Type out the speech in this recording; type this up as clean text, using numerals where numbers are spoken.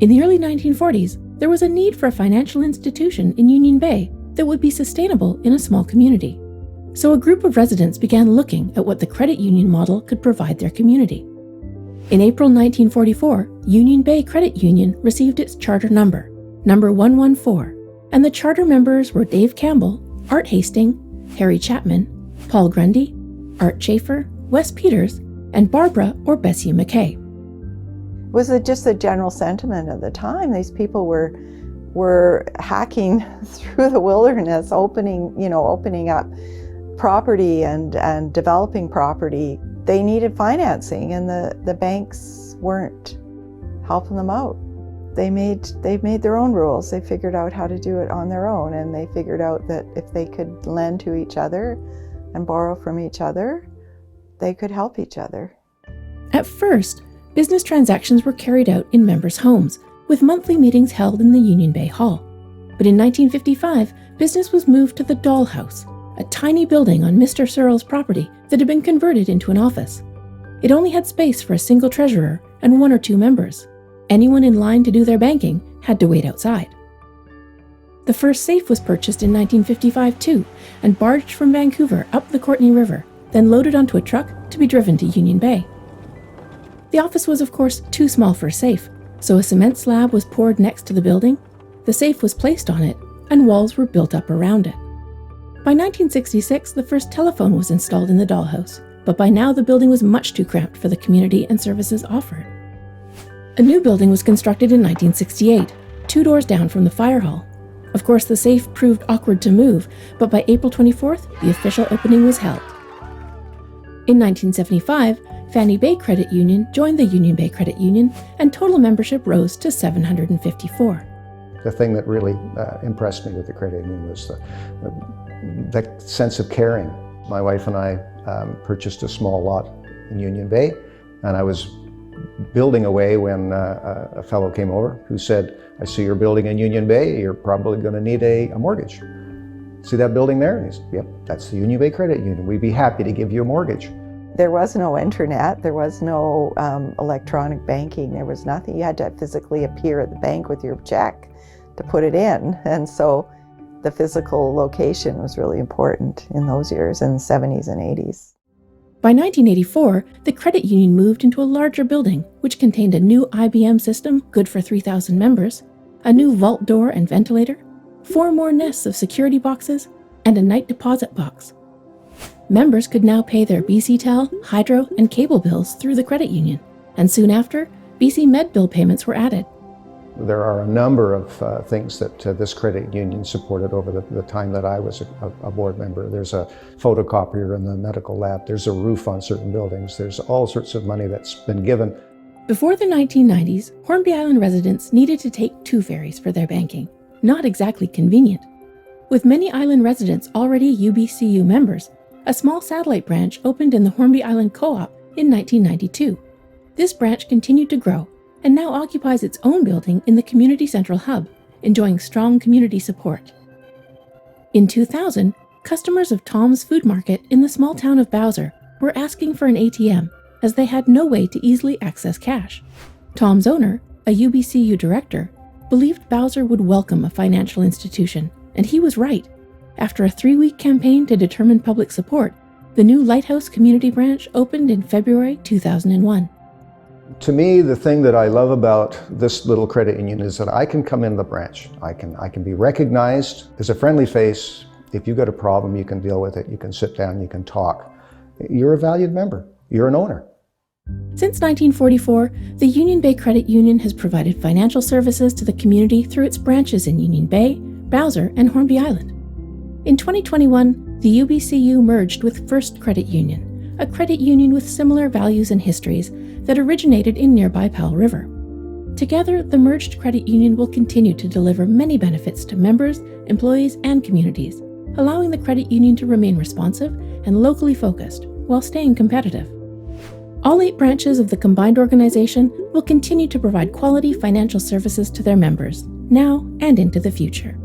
In the early 1940s, there was a need for a financial institution in Union Bay that would be sustainable in a small community. So a group of residents began looking at what the credit union model could provide their community. In April 1944, Union Bay Credit Union received its charter number 114, and the charter members were Dave Campbell, Art Hastings, Harry Chapman, Paul Grundy, Art Schaefer, Wes Peters, and Barbara or Bessie McKay. Was it just the general sentiment of the time? These people were hacking through the wilderness, opening up property and developing property. They needed financing, and the banks weren't helping them out. They made their own rules. They figured out how to do it on their own, and they figured out that if they could lend to each other and borrow from each other, they could help each other. At first, business transactions were carried out in members' homes, with monthly meetings held in the Union Bay Hall. But in 1955, business was moved to the Doll House, a tiny building on Mr. Searle's property that had been converted into an office. It only had space for a single treasurer and 1 or 2 members. Anyone in line to do their banking had to wait outside. The first safe was purchased in 1955 too, and barged from Vancouver up the Courtenay River, then loaded onto a truck to be driven to Union Bay. The office was of course too small for a safe, so a cement slab was poured next to the building, the safe was placed on it, and walls were built up around it. By 1966, the first telephone was installed in the dollhouse, but by now the building was much too cramped for the community and services offered. A new building was constructed in 1968, 2 doors down from the fire hall. Of course, the safe proved awkward to move, but by April 24th, the official opening was held. In 1975, Fannie Bay Credit Union joined the Union Bay Credit Union, and total membership rose to 754. The thing that really impressed me with the credit union was that sense of caring. My wife and I purchased a small lot in Union Bay, and I was building away when a fellow came over who said, "I see you're building in Union Bay, you're probably going to need a mortgage. See that building there?" And he said, "Yep, that's the Union Bay Credit Union. We'd be happy to give you a mortgage." There was no internet, there was no electronic banking, there was nothing. You had to physically appear at the bank with your check to put it in. And so the physical location was really important in those years, in the 70s and 80s. By 1984, the credit union moved into a larger building, which contained a new IBM system good for 3,000 members, a new vault door and ventilator, 4 more nests of security boxes, and a night deposit box. Members could now pay their BC-Tel, hydro, and cable bills through the credit union, and soon after, BC Med bill payments were added. There are a number of things that this credit union supported over the time that I was a board member. There's a photocopier in the medical lab, there's a roof on certain buildings, there's all sorts of money that's been given. Before the 1990s, Hornby Island residents needed to take 2 ferries for their banking. Not exactly convenient. With many island residents already UBCU members, a small satellite branch opened in the Hornby Island Co-op in 1992. This branch continued to grow and now occupies its own building in the Community Central Hub, enjoying strong community support. In 2000, customers of Tom's Food Market in the small town of Bowser were asking for an ATM as they had no way to easily access cash. Tom's owner, a UBCU director, believed Bowser would welcome a financial institution, and he was right. After a 3-week campaign to determine public support, the new Lighthouse Community Branch opened in February 2001. To me, the thing that I love about this little credit union is that I can come in the branch. I can be recognized as a friendly face. If you've got a problem, you can deal with it. You can sit down, you can talk. You're a valued member. You're an owner. Since 1944, the Union Bay Credit Union has provided financial services to the community through its branches in Union Bay, Bowser, and Hornby Island. In 2021, the UBCU merged with First Credit Union, a credit union with similar values and histories that originated in nearby Powell River. Together, the merged credit union will continue to deliver many benefits to members, employees, and communities, allowing the credit union to remain responsive and locally focused while staying competitive. All 8 branches of the combined organization will continue to provide quality financial services to their members, now and into the future.